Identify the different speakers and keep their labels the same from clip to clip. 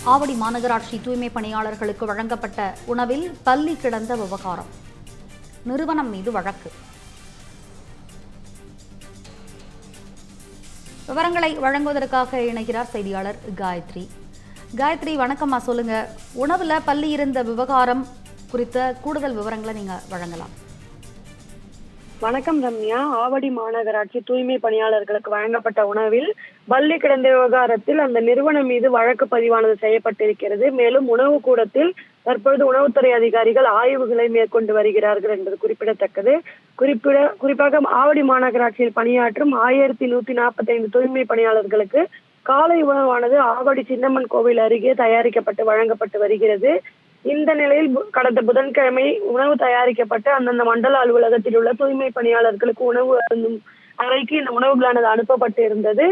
Speaker 1: ஆவடி மாநகராட்சி தூய்மை பணியாளர்களுக்கு வழங்கப்பட்ட உணவில் பல்லி கிடந்த விவகாரம். நிறுவனம் மீது வழக்கு. விவரங்களை வழங்குவதற்காக இணைகிறார் செய்தியாளர் காயத்ரி. காயத்ரி, வணக்கம்மா. சொல்லுங்க, உணவுல பல்லி இருந்த விவகாரம் குறித்த கூடுதல் விவரங்களை நீங்க வழங்கலாம்.
Speaker 2: வணக்கம் ரம்யா. ஆவடி மாநகராட்சி தூய்மை பணியாளர்களுக்கு வழங்கப்பட்ட உணவில் பல்லி கிடந்த விவகாரத்தில் அந்த நிறுவனம் மீது வழக்கு பதிவானது செய்யப்பட்டிருக்கிறது. மேலும் உணவு கூடத்தில் தற்பொழுது உணவுத்துறை அதிகாரிகள் ஆய்வுகளை மேற்கொண்டு வருகிறார்கள் என்பது குறிப்பிடத்தக்கது. குறிப்பாக ஆவடி மாநகராட்சியில் பணியாற்றும் 1145 தூய்மை பணியாளர்களுக்கு காலை உணவானது ஆவடி சின்னம்மன் கோவில் அருகே தயாரிக்கப்பட்டு வழங்கப்பட்டு வருகிறது. இந்த நிலையில் கடந்த புதன்கிழமை உணவு தயாரிக்கப்பட்டு அந்தந்த மண்டல அலுவலகத்தில் உள்ள தூய்மை பணியாளர்களுக்கு உணவு அருந்தும் அறைக்கு இந்த உணவுகளானது அனுப்பப்பட்டு இருந்தது.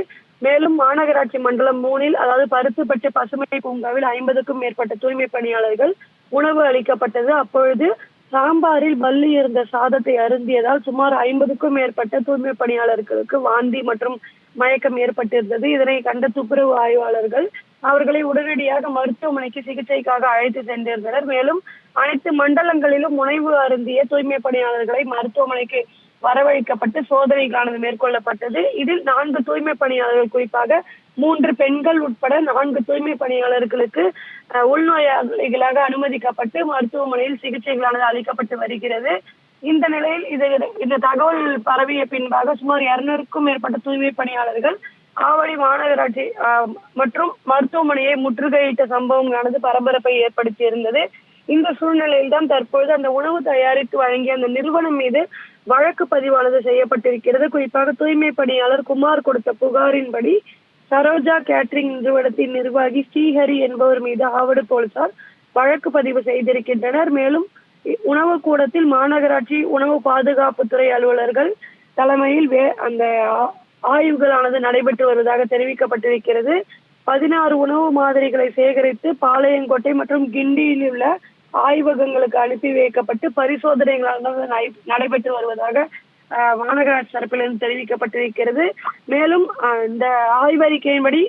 Speaker 2: மேலும் மாநகராட்சி மண்டலம் 3 அதாவது பருத்திப்பட்டு பசுமை பூங்காவில் 50க்கும் மேற்பட்ட தூய்மை பணியாளர்கள் உணவு அளிக்கப்பட்டது. அப்பொழுது சாம்பாரில் பல்லி இருந்த சாதத்தை அருந்தியதால் சுமார் 50க்கும் மேற்பட்ட தூய்மை பணியாளர்களுக்கு வாந்தி மற்றும் மயக்கம் ஏற்பட்டிருந்தது. இதனை கண்ட துப்புரவு ஆய்வாளர்கள் அவர்களை உடனடியாக மருத்துவமனைக்கு சிகிச்சைக்காக அழைத்து சென்றிருந்தனர். மேலும் அனைத்து மண்டலங்களிலும் உணவு அருந்திய தூய்மை பணியாளர்களை மருத்துவமனைக்கு வரவழைக்கப்பட்டு சோதனைகளானது மேற்கொள்ளப்பட்டது. இதில் 4 தூய்மை பணியாளர்கள், குறிப்பாக 3 பெண்கள் உட்பட 4 தூய்மை பணியாளர்களுக்கு உள்நோயாளிகளாக அனுமதிக்கப்பட்டு மருத்துவமனையில் சிகிச்சைகளானது அளிக்கப்பட்டு வருகிறது. இந்த நிலையில் இந்த தகவல் பரவிய பின்பாக சுமார் 200க்கும் மேற்பட்ட தூய்மை பணியாளர்கள் ஆவடி மாநகராட்சி மற்றும் மருத்துவமனையை முற்றுகையிட்ட சம்பவங்களானது பரபரப்பை ஏற்படுத்தி இருந்தது. இந்த சூழ்நிலையில் தான் தற்பொழுது அந்த உணவு தயாரித்து வழங்கிய அந்த நிறுவனம் மீது வழக்கு பதிவானது செய்யப்பட்டிருக்கிறது. குறிப்பாக தூய்மை பணியாளர் குமார் கொடுத்த புகாரின்படி சரோஜா கேட்டரிங் நிறுவனத்தின் நிர்வாகி ஸ்ரீஹரி என்பவர் மீது ஆவடி போலீசார் வழக்கு பதிவு செய்திருக்கின்றனர். மேலும் உணவு கூடத்தில் மாநகராட்சி உணவு பாதுகாப்புத்துறை அலுவலர்கள் தலைமையில் அந்த ஆய்வுகளானது நடைபெற்று வருவதாக தெரிவிக்கப்பட்டிருக்கிறது. 16 உணவு மாதிரிகளை சேகரித்து பாளையங்கோட்டை மற்றும் கிண்டியில் உள்ள ஆய்வகங்களுக்கு அனுப்பி வைக்கப்பட்டு பரிசோதனைகளானது நடைபெற்று வருவதாக மாநகராட்சி தரப்பிலிருந்து தெரிவிக்கப்பட்டிருக்கிறது. மேலும் இந்த ஆய்வறிக்கையின்படி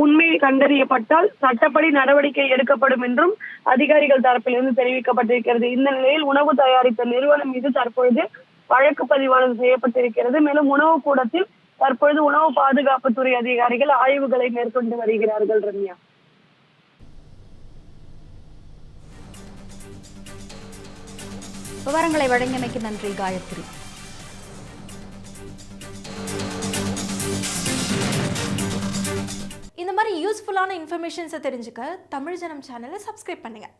Speaker 2: உண்மை கண்டறியப்பட்டால் சட்டப்படி நடவடிக்கை எடுக்கப்படும் என்றும் அதிகாரிகள் தரப்பிலிருந்து தெரிவிக்கப்பட்டிருக்கிறது. இந்த நிலையில் உணவு தயாரித்த நிறுவனம் மீது தற்பொழுது வழக்கு பதிவானது செய்யப்பட்டிருக்கிறது. மேலும் உணவு கூடத்தில் தற்பொழுது உணவு பாதுகாப்புத்துறை அதிகாரிகள் ஆய்வுகளை மேற்கொண்டு வருகிறார்கள். ரம்யா,
Speaker 1: விவரங்களை வழங்கியமைக்கு நன்றி காயத்ரி.
Speaker 3: இந்த மாதிரி யூஸ்ஃபுல்லான இன்ஃபர்மேஷன்ஸை தெரிஞ்சுக்க தமிழ் ஜனம் சேனலை சப்ஸ்கிரைப் பண்ணுங்க.